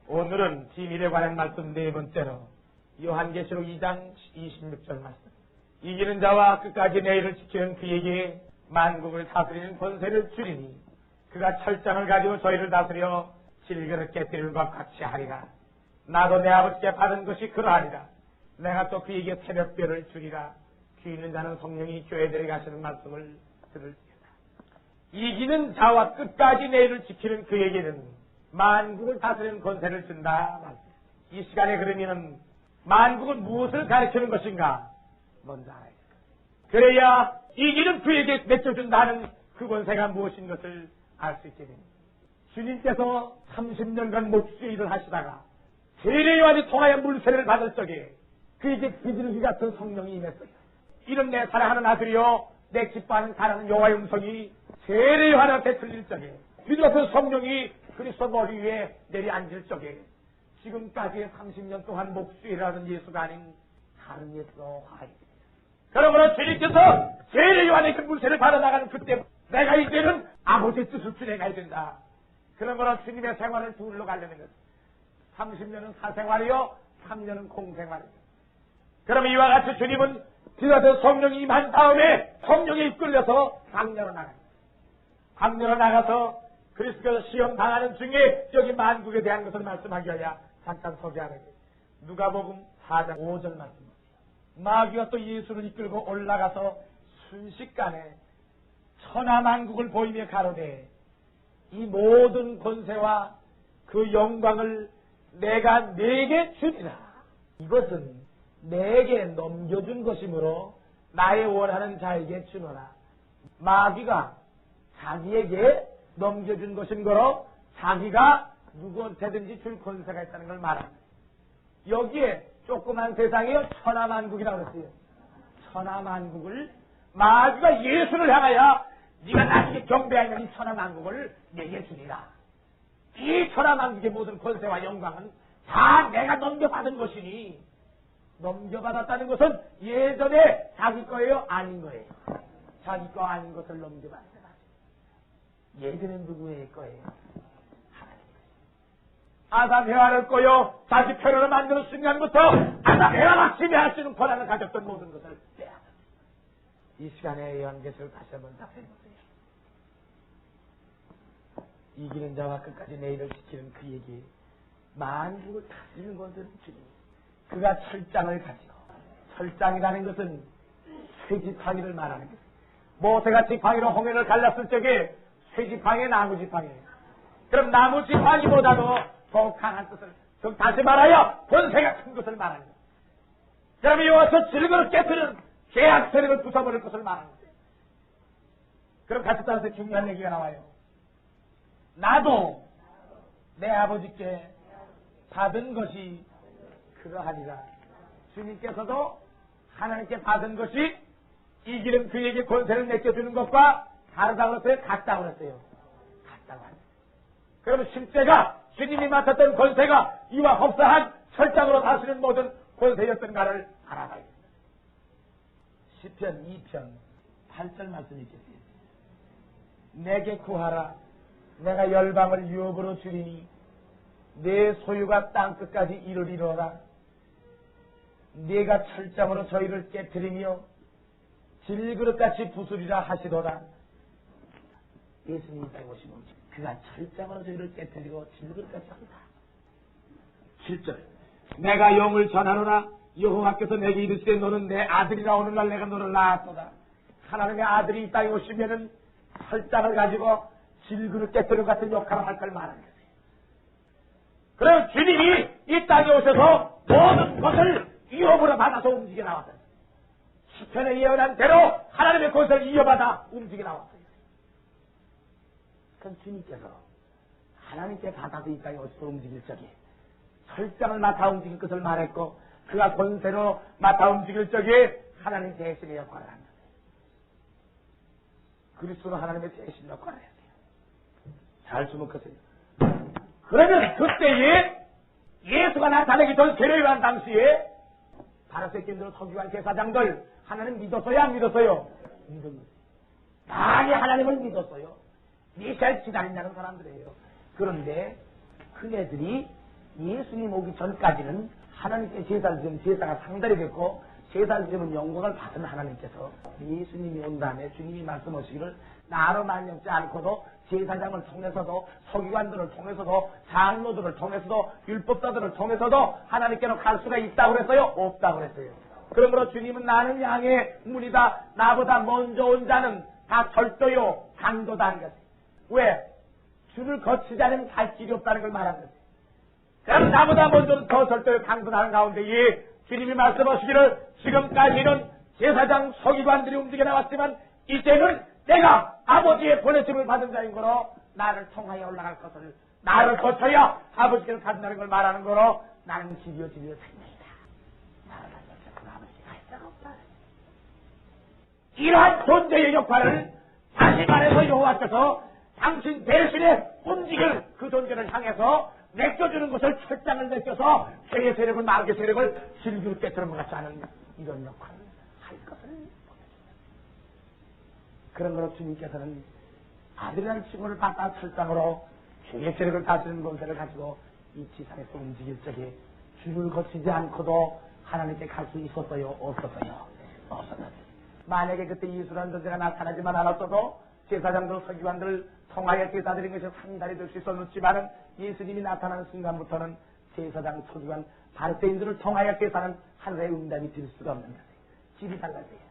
오늘은 비밀에 관한 말씀 네 번째로 요한계시록 2장 26절 말씀. 이기는 자와 끝까지 내일을 지키는 그에게 만국을 다스리는 권세를 주리니 그가 철장을 가지고 저희를 다스려 질그릇 깨뜨리는 것 같이 하리라. 나도 내 아버지께 받은 것이 그러하리라. 내가 또 그에게 새벽별을 주리라. 귀 있는 자는 성령이 교회들에게 하시는 말씀을 들을지어다. 이기는 자와 끝까지 내일을 지키는 그에게는 만국을 다스리는 권세를 준다. 이 시간에 그러면은 만국은 무엇을 가르치는 것인가? 먼저 알아야 돼. 그래야 이기는 그에게 맺혀준다는 그 권세가 무엇인 것을 알 수 있게 됩니다. 주님께서 30년간 목수 일을 하시다가 세례요한이 통하여 물세례를 받을 적에 그에게 비둘기 같은 성령이 임했어요. 이런 내 사랑하는 아들이요 내 기뻐하는 사랑하는 여호와의 음성이 세례요한한테 들릴 적에 비둘기 같은 성령이 그리스도 머리 위에 내려앉을 적에 지금까지 30년 동안 목수 일을 하는 예수가 아닌 다른 예수로 화해됩니다. 그러므로 주님께서 세례요한에게 물세를 받아나가는 그때 내가 이제는 아버지의 뜻을 준행해야 된다. 그러므로 주님의 생활을 둘로 가려면 30년은 사생활이요 3년은 공생활입니다. 그러면 이와 같이 주님은 비로소 성령이 임한 다음에 성령에 이끌려서 광야로 나갑니다. 광야로 나가서 그리스도께서 시험 당하는 중에 여기 만국에 대한 것을 말씀하기 위하여 잠깐 소개하는 거예요. 누가복음 4장 5절 말씀. 마귀가 또 예수를 이끌고 올라가서 순식간에 천하만국을 보이며 가로되 이 모든 권세와 그 영광을 내가 네게 주리라. 이것은 내게 넘겨준 것이므로 나의 원하는 자에게 주노라. 마귀가 자기에게 넘겨준 것인 거로 자기가 누구한테든지 줄 권세가 있다는 걸 말합니다. 여기에 조그만 세상이요 천하만국이라고 그랬어요. 천하만국을 마귀가 예수를 향하여 네가 나중에 경배하는 이 천하만국을 내게 주리라. 이 천하만국의 모든 권세와 영광은 다 내가 넘겨받은 것이니 넘겨받았다는 것은 예전에 자기 거예요? 아닌 거예요? 자기 거 아닌 것을 넘겨받았다. 예전엔 누구의 거예요? 아담 해와를 꼬여 자기 편으로 만드는 순간부터 아담 해와가 지배할 수 있는 권한을 가졌던 모든 것을 빼앗았어요. 이 시간에 요한계시록 다시 한번 답해보세요. 이기는 자와 끝까지 내일을 지키는 그에게 만국을 다스리는 것은 주님. 그가 철장을 가지고, 철장이라는 것은 쇠지팡이를 말하는 것입니다. 모세가 지팡이로 홍해를 갈랐을 적에 쇠지팡이, 나무지팡이에요. 그럼 나무지팡이보다도 더 강한 뜻을, 즉 다시 말하여 권세가 큰 것을 말하는 거예요. 그러면 여기서 질그릇 깨트는 계약 세력을 부숴버릴 것을 말하는 거예요. 그럼 같이 따라서 중요한 얘기가 나와요. 나도 내 아버지께 받은 것이 그러하리라. 주님께서도 하나님께 받은 것이 이기는 그에게 권세를 맡겨주는 것과 다르다고 했어요? 같다고 했어요? 같다고 했어요. 그러면 실제가 주님이 맡았던 권세가 이와 흡사한 철장으로 다스리는 모든 권세였던가를 알아봐야 됩니다. 시편 2편 8절 말씀이 있겠어요. 내게 구하라. 내가 열방을 유업으로 주리니 내 소유가 땅끝까지 이르리로라. 네가 철장으로 저희를 깨뜨리며 질그릇같이 부수리라 하시도다. 예수님이 딱 오시면 그가 철장으로 저희를 깨뜨리고 질그릇같이 한다. 7절 내가 영을 전하노라. 여호와께서 내게 이르시되 너는 내 아들이라. 오늘날 내가 너를 낳았도다. 하나님의 아들이 이 땅에 오시면은 철장을 가지고 질그릇 깨뜨리는 같은 역할을 할 걸 말하는 거예요. 그래서 주님이 이 땅에 오셔서 모든 것을 위협으로 받아서 움직여 나왔어요. 시편에 예언한 대로 하나님의 권세를 이어받아 움직여 나왔어요. 그럼 주님께서 하나님께 받아서 이 땅에 오셔서 움직일 적에 철장을 맡아 움직일 것을 말했고 그가 권세로 맡아 움직일 적에 하나님 대신의 역할을 합니다. 그리스도로 하나님의 대신 역할을 해야 돼요. 잘 주목하세요. 그러면 그때에 예수가 나타나기 전 세례요한 당시에 바리새인들, 서기관, 제사장들 하나님 믿었어요? 안 믿었어요? 믿었어요. 많이 하나님을 믿었어요. 메시아를 기다린다는 사람들이에요. 그런데 그네들이 예수님 오기 전까지는 하나님께 제사를 드리면 제사가 상달이 됐고 제사를 드리면 영광을 받은 하나님께서 예수님이 온 다음에 주님이 말씀하시기를 나로 만족지 않고도 제사장을 통해서도 서기관들을 통해서도 장로들을 통해서도 율법사들을 통해서도 하나님께로 갈 수가 있다고 그랬어요? 없다고 그랬어요. 그러므로 주님은 나는 양의 문이다. 나보다 먼저 온 자는 다 절도요 강도다 하는 것이에요. 왜? 줄을 거치지 않으면 갈 길이 없다는 걸 말하는 것이에요. 그럼 나보다 먼저 더 절도요 강도다 하는 가운데 주님이 말씀하시기를 지금까지는 제사장 서기관들이 움직여 나왔지만 이제는 내가 아버지의 보내심을 받은 자인 거로 나를 통하여 올라갈 것을 나를 거쳐야 아버지께로 간다는 걸 말하는 거로 나는 집이요 생명이다. 나를 만나서 아버지께 갈 데가 없다. 이러한 존재의 역할을 다시 말해서 여호와께서 당신 대신에 움직일 그 존재를 향해서 맡겨주는 것을 철장을 맡겨서 죄의 세력을 마귀의 세력을 질그릇 깨뜨린 것 같지 않은 이런 역할을 할 것을 그런 거로 주님께서는 아들이라는 칭호를 받아 철장으로 죄의 세력을 다스리는 권세를 가지고 이 지상에서 움직일 적에 줄을 거치지 않고도 하나님께 갈 수 있었어요? 없었어요? 없었어요. 만약에 그때 예수라는 존재가 나타나지만 않았어도 제사장들, 서기관들 통하여 제사 드린 것이 상달이 될 수 있었지만은 예수님이 나타나는 순간부터는 제사장, 서기관, 바리새인들을 통하여 제사는 하늘의 응답이 될 수가 없는 것이에요. 질이 달라져요.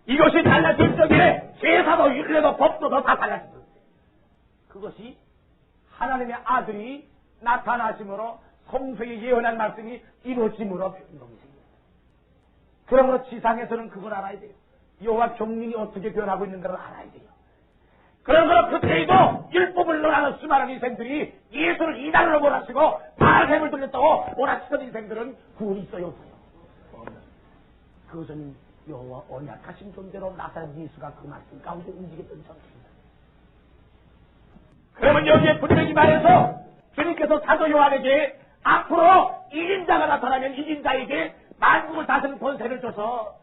이것이 달라질 적에 제사도 율례도 법도도 다 달라집니다. 그것이 하나님의 아들이 나타나심으로 성서에 예언한 말씀이 이루어짐으로 변동이 생깁니다. 그러므로 지상에서는 그걸 알아야 돼요. 여호와 경륜이 어떻게 변하고 있는 걸 알아야 돼요. 그러므로 그때에도 율법을 논하는 수많은 인생들이 예수를 이단으로 몰아치고 바알셈을 돌렸다고 몰아치던 인생들은 구원이 있어요 없어요? 그것은 여호와 언약하신 존재로 나타난 예수가 그 말씀 가운데 움직였던 존재입니다. 그러면 여기에 분명히 말해서 주님께서 사도 요한에게 앞으로 이긴 자가 나타나면 이긴 자에게 만국을 다스리는 권세를 줘서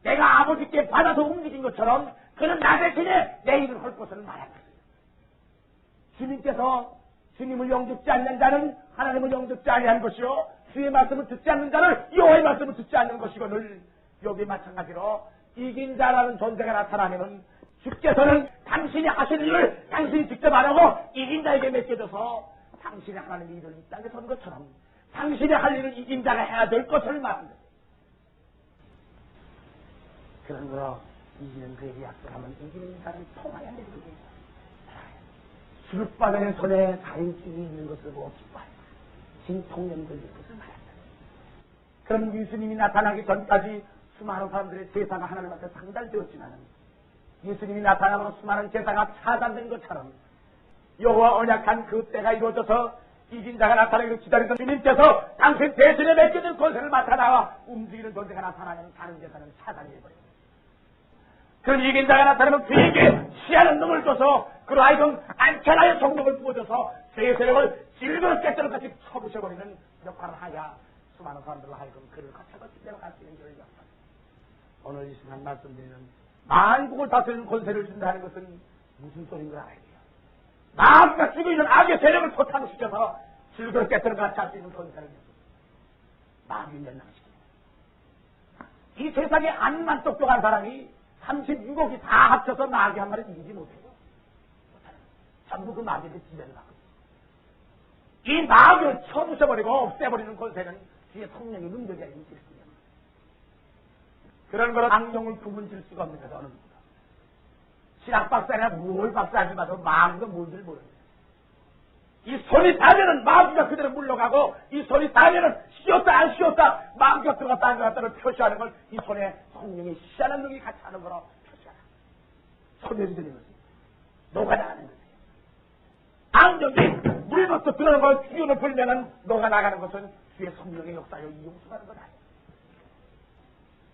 내가 아버지께 받아서 움직인 것처럼 그는 나 대신에 내 일을 할 것을 말합니다. 주님께서 주님을 영접지 않는 자는 하나님을 영접지 아니한 것이요 주의 말씀을 듣지 않는 자는 여호와의 말씀을 듣지 않는 것이거늘 여기 마찬가지로 이긴 자라는 존재가 나타나면은 주께서는 당신이 하실 일을 당신이 직접 안 하고 이긴 자에게 맡겨줘서 당신이 하나님의 일을 이 땅에 선 것처럼 당신이 할 일을 이긴 자가 해야 될 것을 말합니다. 그런 거로 이기는 그에게 약속하면 이기는 자를 통하여 내리게 수르바벨의 손에 다인줄이 있는 것을 보고 기뻐하라. 진통령 걸릴 것을 말한다. 그럼 예수님이 나타나기 전까지 수많은 사람들의 제사가 하나님 앞에 상달되었지만 예수님이 나타나면 수많은 제사가 차단된 것처럼 여호와 언약한 그 때가 이루어져서 이긴 자가 나타나기를 기다리던 주님께서 당신 대신에 맡겨진 권세를 나타나와 움직이는 존재가 나타나면 다른 제사는 차단이 되어버립니다. 그런 이긴 자가 나타나면 그에게 시하는 놈을 줘서 그로 하여금 안전하여 성령을 부어줘서 죄의 세력을 질그릇 깨뜨려 같이 쳐부셔버리는 역할을 하여 수많은 사람들로 하여금 그를 거쳐서 집대로 갈 수 있는 길을 역사. 오늘 이 시간 말씀드리는 만국을 다스리는 권세를 준다는 것은 무슨 소리인 걸 알아야 돼요. 마귀가 쥐고 있는 악의 세력을 포탄시켜서 질그릇 깨뜨려 같이 할 수 있는 권세를 마귀 멸망시킵니다. 이 세상에 안만 똑똑한 사람이 36억이 다 합쳐서 마귀 한 마리 이기지 못해요. 전부 그 마귀한테 지배를 받고 있어요. 이 마귀를 쳐부셔버리고 없애버리는 권세는 뒤에 성령의 능력이 아닌 것입니다. 그런 거로 악령을 구분질 수가 없는 거죠. 어느 누구도. 신학박사나 뭘 박사하지 마도 마귀가 뭔지를 모릅니다. 이 손이 닿으면은 마귀가 그대로 물러가고 이 손이 닿으면은 쉬었다 안 쉬었다 마귀가 들어갔다 안 들어갔다를 표시하는 걸 이 손에 성령의 희한한 능력이 같이 하는 거로 표시하라. 손에 들리는 거지. 녹아나가는 거지. 악령이 물부터 들어가는 걸 기운을 불면은 녹아나가는 것은 주의 성령의 역사요 이용수하는 거다.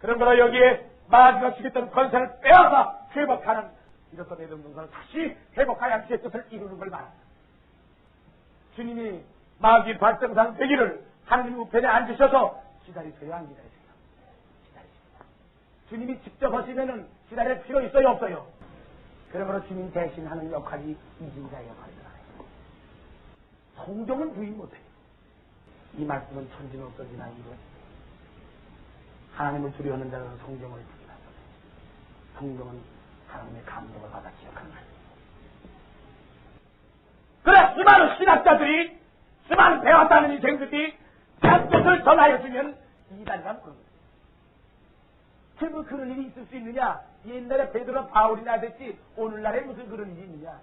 그런 거로 여기에 마귀가 주겠다는 권세를 빼앗아 회복하는 이렇게 내놓는 걸 다시 회복하여 주의 뜻을 이루는 걸 말합니다. 주님이 마귀 발등상 되기를 하나님 우편에 앉으셔서 기다리세요 안 기다리세요? 기다리십니다. 주님이 직접 하시면은 기다릴 필요 있어요 없어요? 그러므로 주님 대신 하는 역할이 이긴 자의 역할이다. 성경은 부인 못해요. 이 말씀은 천진없어지나 이거 하나님을 두려워하는 자는 성경을 듣기나 성경은 하나님의 감동을 받아 기억하는 말입니다. 그래 수많은 신학자들이 수많은 배웠다는 인생들이 그 뜻을 전하여주면 이단이란 그런 거예요. 결국 그런 일이 있을 수 있느냐? 옛날에 베드로나 바울이나 됐지 오늘날에 무슨 그런 일이 있느냐?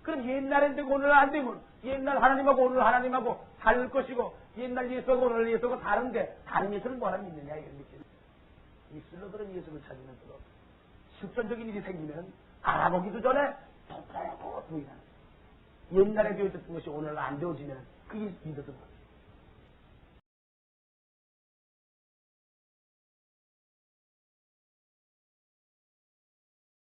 그럼 옛날엔 되고 오늘날 안 되면 옛날 하나님하고 오늘 하나님하고 다를 것이고 옛날 예수하고 오늘 예수하고 다른데 다른 예수를 뭐하나 믿느냐 이런 느낌. 입술로 그런 예수를 찾으면 서로 실존적인 일이 생기면 알아보기도 전에 더 보이는 옛날에 되어졌던 것이 오늘날 안 되어지면 그게 믿어도